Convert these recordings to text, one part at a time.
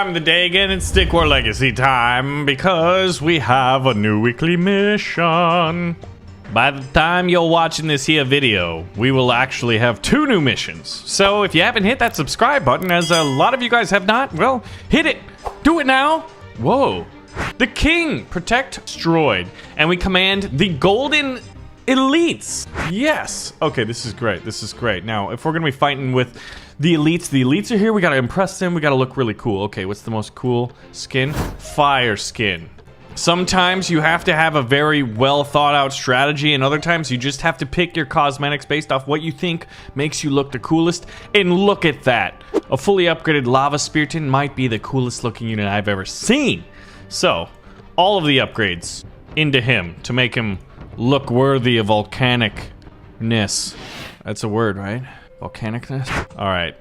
Time of the day again, it's Stick War Legacy time because we have a new weekly mission. By the time you're watching this here video, we will actually have 2 new missions. So if you haven't hit that subscribe button, as a lot of you guys have not, well, hit it. Do it now. Whoa. The King, protect destroyed. And we command the Golden Elites. Yes. Okay, this is great. This is great. Now, if we're going to be fighting with the elites are here. We got to impress them. We got to look really cool. Okay, what's the most cool skin? Fire skin. Sometimes you have to have a very well thought out strategy, and other times you just have to pick your cosmetics based off what you think makes you look the coolest. And look at that. A fully upgraded Lava Spiriton might be the coolest looking unit I've ever seen. So, all of the upgrades into him to make him look worthy of volcanicness. That's a word, right? Volcanicness? Alright.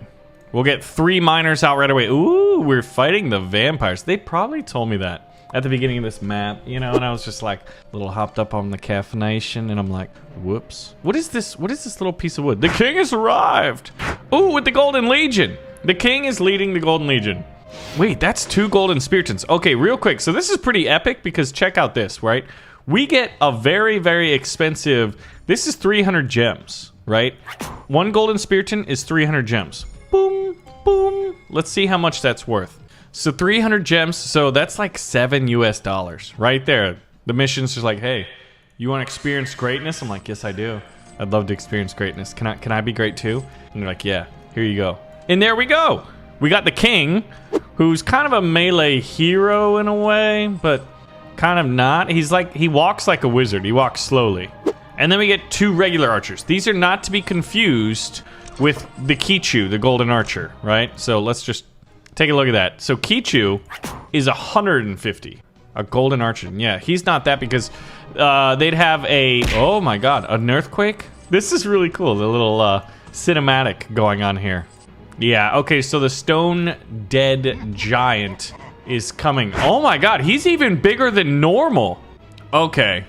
We'll get 3 miners out right away. Ooh, we're fighting the vampires. They probably told me that at the beginning of this map, you know, and I was just like a little hopped up on the caffeination, and I'm like, whoops. What is this? What is this little piece of wood? The King has arrived! Ooh, with the Golden Legion! The King is leading the Golden Legion. Wait, that's 2 Golden Spiritons. Okay, real quick. So this is pretty epic because check out this, right? We get a very, very expensive... This is 300 gems, right? 1 Golden Spiriton is 300 gems. Boom, boom. Let's see how much that's worth. So 300 gems, so that's like $7 US right there. The mission's just like, hey, you want to experience greatness? I'm like, yes, I do. I'd love to experience greatness. Can I be great too? And they're like, yeah, here you go. And there we go. We got the King, who's kind of a melee hero in a way, but kind of not. He's like, he walks like a wizard. He walks slowly. And then we get 2 regular archers. These are not to be confused with the Kichu, the golden archer, right? So let's just take a look at that. So Kichu is 150. A golden archer. Yeah, he's not that because they'd have a, oh my god, an earthquake? This is really cool, the little cinematic going on here. Yeah, okay, so the stone dead giant is coming. Oh my god, he's even bigger than normal. Okay.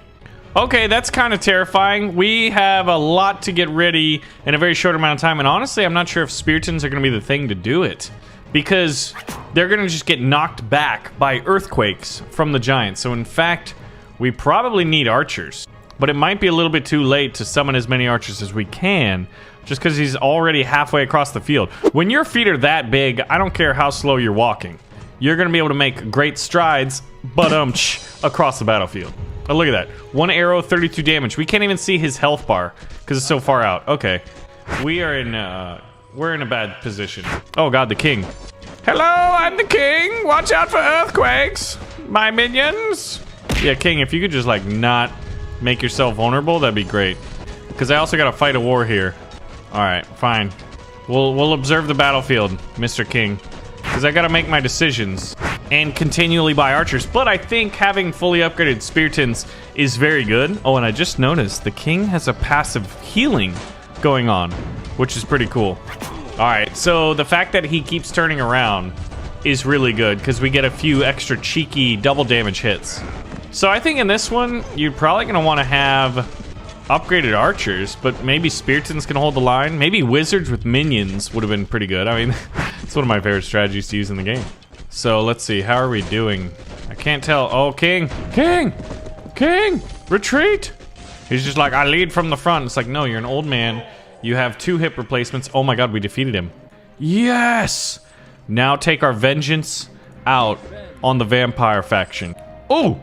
Okay, that's kind of terrifying. We have a lot to get ready in a very short amount of time, and honestly, I'm not sure if Spiritons are going to be the thing to do it, because they're going to just get knocked back by earthquakes from the giants. So in fact, we probably need archers, but it might be a little bit too late to summon as many archers as we can, just because he's already halfway across the field. When your feet are that big, I don't care how slow you're walking. You're going to be able to make great strides, but across the battlefield. Oh, look at that. 1 arrow, 32 damage. We can't even see his health bar because it's so far out. Okay. We're in a bad position. Oh god, the King. Hello, I'm the King. Watch out for earthquakes, my minions. Yeah, King, if you could just like not make yourself vulnerable, that'd be great. Because I also got to fight a war here. All right, fine. We'll observe the battlefield, Mr. King. Because I got to make my decisions and continually buy archers. But I think having fully upgraded Spiritons is very good. Oh, and I just noticed the King has a passive healing going on, which is pretty cool. All right, so the fact that he keeps turning around is really good because we get a few extra cheeky double damage hits. So I think in this one, you're probably going to want to have upgraded archers, but maybe Spiritons can hold the line. Maybe wizards with minions would have been pretty good. I mean, it's one of my favorite strategies to use in the game. So let's see, how are we doing? I can't tell. Oh, King! King! King! Retreat! He's just like, I lead from the front. It's like, no, you're an old man. You have 2 hip replacements. Oh my god, we defeated him. Yes! Now take our vengeance out on the vampire faction. Oh!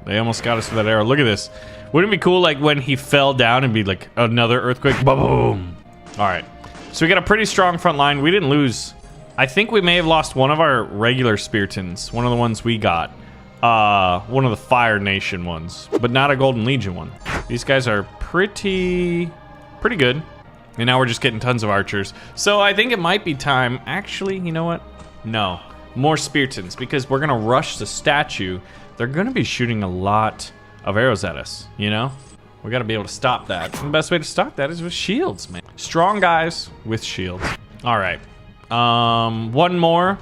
They almost got us with that arrow. Look at this. Wouldn't it be cool like when he fell down and be like another earthquake? Boom! Alright. So we got a pretty strong front line. We didn't lose. I think we may have lost one of our regular Spiritons. One of the ones we got. One of the Fire Nation ones. But not a Golden Legion one. These guys are pretty good. And now we're just getting tons of archers. So I think it might be time. Actually, you know what? No. More Spiritons. Because we're going to rush the statue. They're going to be shooting a lot of arrows at us, you know? We got to be able to stop that. And the best way to stop that is with shields, man. Strong guys with shields. All right. One more.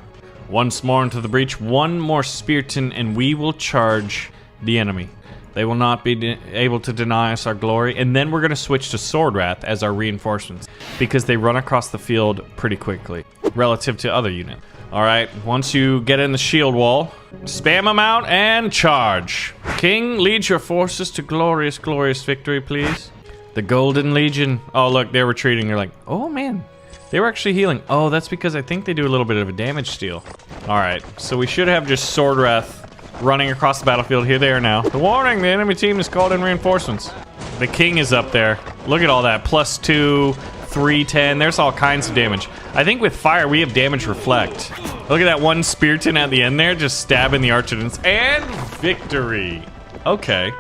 Once more into the breach. 1 more Spiriton, and we will charge the enemy. They will not be able to deny us our glory. And then we're going to switch to Swordwrath as our reinforcements, because they run across the field pretty quickly relative to other units. All right, once you get in the shield wall, spam them out and charge. King, lead your forces to glorious, glorious victory, please. The Golden Legion. Oh, look, they're retreating. They're like, oh, man. They were actually healing. Oh, that's because I think they do a little bit of a damage steal. All right, so we should have just Sword Wrath running across the battlefield. Here they are now. The warning, the enemy team has called in reinforcements. The king is up there. Look at all that. +2, 310. There's all kinds of damage. I think with fire, we have damage reflect. Look at that one Spearton at the end there, just stabbing the archers. And victory. Okay,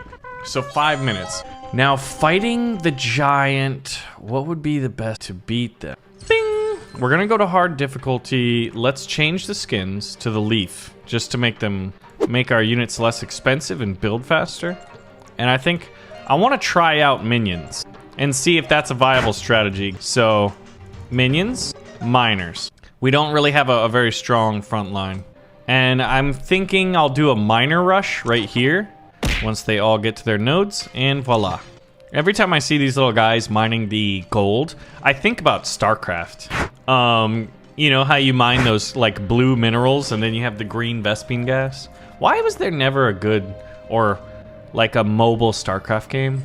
so 5 minutes. Now, fighting the giant, what would be the best to beat them? Bing! We're gonna go to hard difficulty. Let's change the skins to the leaf, just to make our units less expensive and build faster. And I think I want to try out minions and see if that's a viable strategy. So, minions, miners. We don't really have a very strong front line. And I'm thinking I'll do a miner rush right here once they all get to their nodes, and voila. Every time I see these little guys mining the gold, I think about StarCraft. You know how you mine those like blue minerals and then you have the green Vespene gas? Why was there never a good or like a mobile StarCraft game?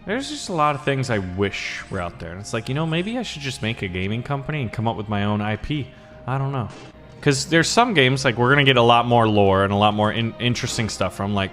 There's just a lot of things I wish were out there. And it's like, you know, maybe I should just make a gaming company and come up with my own IP. I don't know. Because there's some games, like, we're going to get a lot more lore and a lot more interesting stuff from. Like,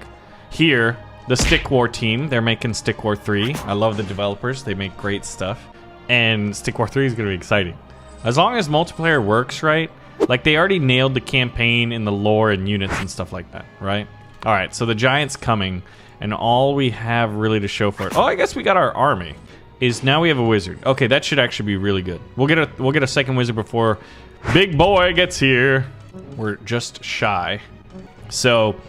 here, the Stick War team, they're making Stick War 3. I love the developers. They make great stuff. And Stick War 3 is going to be exciting. As long as multiplayer works right, like, they already nailed the campaign and the lore and units and stuff like that, right? All right, so the giant's coming. And all we have really to show for it, oh, I guess we got our army, is now we have a wizard. Okay, that should actually be really good. We'll get a second wizard before Big Boy gets here. We're just shy. So,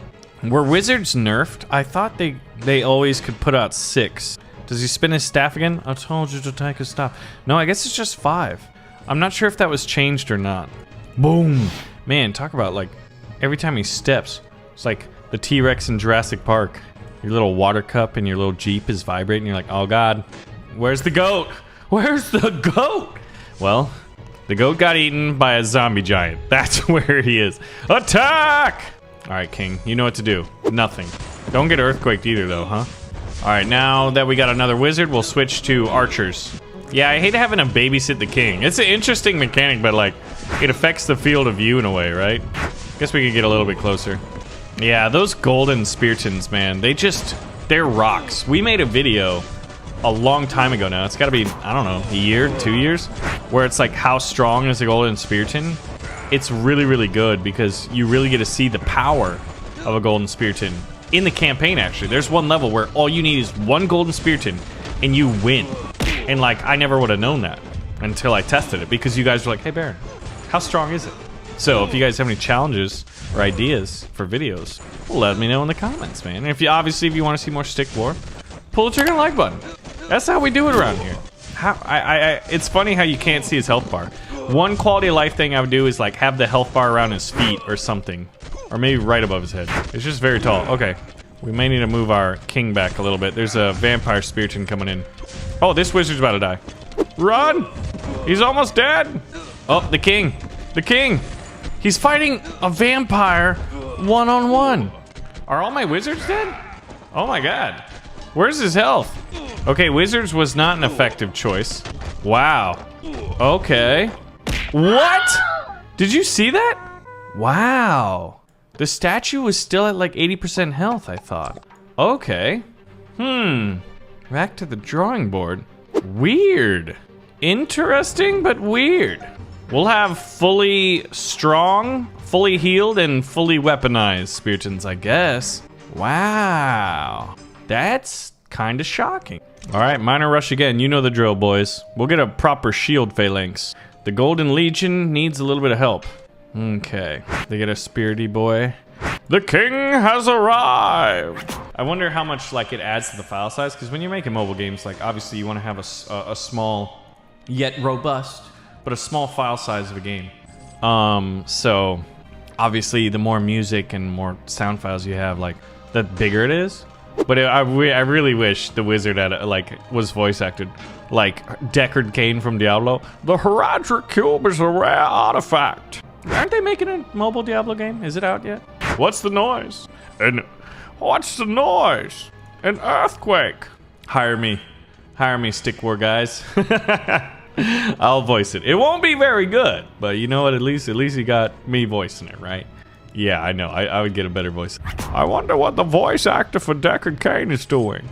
were wizards nerfed? I thought they always could put out 6. Does he spin his staff again? I told you to take his staff. No, I guess it's just 5. I'm not sure if that was changed or not. Boom. Man, talk about, like, every time he steps, it's like the T-Rex in Jurassic Park. Your little water cup and your little Jeep is vibrating. You're like, oh God, where's the goat? Where's the goat? Well, the goat got eaten by a zombie giant. That's where he is. Attack! All right, King, you know what to do. Nothing. Don't get earthquaked either, though, huh? All right, now that we got another wizard, we'll switch to archers. Yeah, I hate having to babysit the king. It's an interesting mechanic, but like, it affects the field of view in a way, right? Guess we could get a little bit closer. Yeah, those golden Speartons, man, they're rocks. We made a video a long time ago now. It's gotta be, I don't know, a year, 2 years, where it's like, how strong is a golden Spearton? It's really, really good because you really get to see the power of a golden Spearton in the campaign, actually. There's one level where all you need is one golden Spearton and you win. And like, I never would have known that until I tested it because you guys were like, hey, Baron, how strong is it? So if you guys have any challenges or ideas for videos, let me know in the comments, man. And if you want to see more Stick War, pull the trigger and like button. That's how we do it around here. It's funny how you can't see his health bar. One quality of life thing I would do is like have the health bar around his feet or something, or maybe right above his head. It's just very tall. Okay, we may need to move our king back a little bit. There's a vampire Spearton coming in. Oh, this wizard's about to die. Run! He's almost dead. Oh, the king. The king. He's fighting a vampire one-on-one. Are all my wizards dead? Oh my God. Where's his health? Okay, wizards was not an effective choice. Wow. Okay. What? Did you see that? Wow. The statue was still at like 80% health, I thought. Okay. Back to the drawing board. Weird. Interesting, but weird. We'll have fully strong, fully healed, and fully weaponized Speartons, I guess. Wow. That's kind of shocking. All right, Miner Rush again. You know the drill, boys. We'll get a proper shield phalanx. The Golden Legion needs a little bit of help. Okay. They get a Spirity boy. The king has arrived. I wonder how much like it adds to the file size, because when you're making mobile games, like obviously you want to have a small, yet robust, but a small file size of a game. So obviously the more music and more sound files you have, like the bigger it is. But I really wish the wizard had was voice acted like Deckard Cain from Diablo. The Heradric Cube is a rare artifact. Aren't they making a mobile Diablo game? Is it out yet? What's the noise? What's the noise? An earthquake. Hire me, Stick War guys. I'll voice it. It won't be very good, but you know what? At least you got me voicing it, right? Yeah, I know. I would get a better voice. I wonder what the voice actor for Deckard Cain is doing.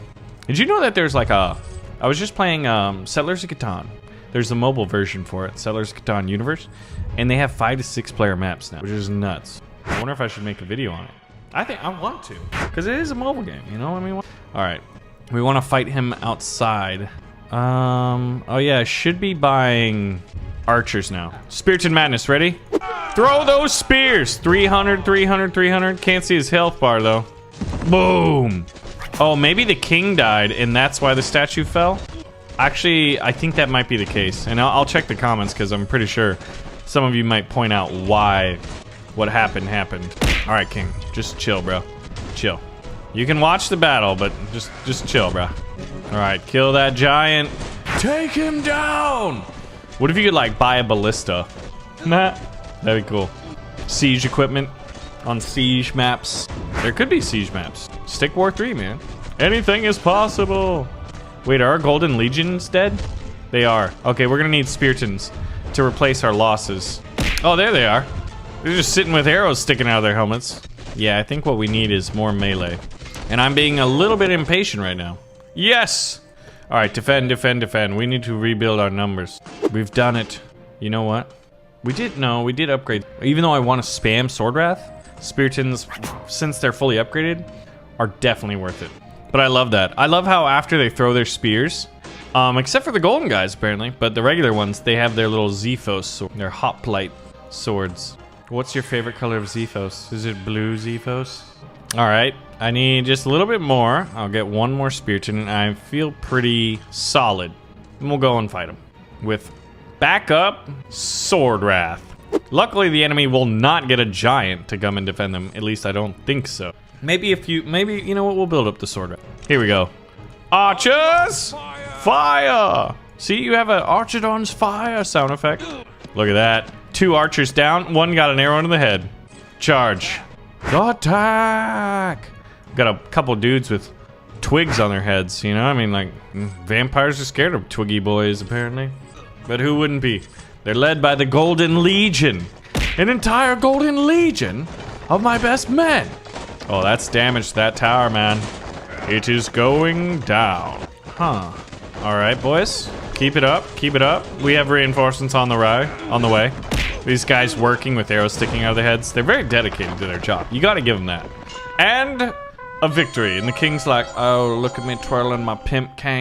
Did you know that there's like a... I was just playing Settlers of Catan. There's a mobile version for it, Settlers of Catan Universe. And they have 5 to 6 player maps now, which is nuts. I wonder if I should make a video on it. I think I want to, because it is a mobile game, you know what I mean? All right, we want to fight him outside. Oh yeah, I should be buying archers now. Spirited Madness, ready? Throw those spears! 300, 300, 300. Can't see his health bar though. Boom! Oh, maybe the king died and that's why the statue fell? Actually, I think that might be the case. And I'll check the comments because I'm pretty sure some of you might point out why what happened. All right, King, just chill, bro. Chill. You can watch the battle, but just chill, bro. All right, kill that giant. Take him down. What if you could like buy a ballista? Nah, that'd be cool. Siege equipment on siege maps. There could be siege maps. Stick War 3, man. Anything is possible. Wait, are our Golden Legions dead? They are. Okay, we're gonna need Spiritans to replace our losses. Oh, there they are. They're just sitting with arrows sticking out of their helmets. Yeah, I think what we need is more melee. And I'm being a little bit impatient right now. Yes! All right, defend, defend, defend. We need to rebuild our numbers. We've done it. You know what? We did upgrade. Even though I want to spam Sword Wrath, Spiritans, since they're fully upgraded, are definitely worth it. But I love that. I love how after they throw their spears, except for the golden guys apparently, but the regular ones, they have their little Zephos, their hoplite swords. What's your favorite color of Zephos? Is it blue Zephos? All right, I need just a little bit more. I'll get one more Spiriton and I feel pretty solid. And we'll go and fight him with backup Sword Wrath. Luckily, the enemy will not get a giant to come and defend them. At least I don't think so. Maybe you know what, we'll build up the Sword Wrath. Here we go. Archers! Fire! See, you have an Archidon's fire sound effect. Look at that. 2 archers down, 1 got an arrow into the head. Charge. Attack! Got a couple dudes with twigs on their heads, you know? I mean, like, vampires are scared of twiggy boys, apparently. But who wouldn't be? They're led by the Golden Legion. An entire Golden Legion of my best men. Oh, that's damage to that tower, man. It is going down. Huh. All right, boys. Keep it up. Keep it up. We have reinforcements on the way. These guys working with arrows sticking out of their heads. They're very dedicated to their job. You got to give them that. And a victory. And the king's like, oh, look at me twirling my pimp cane.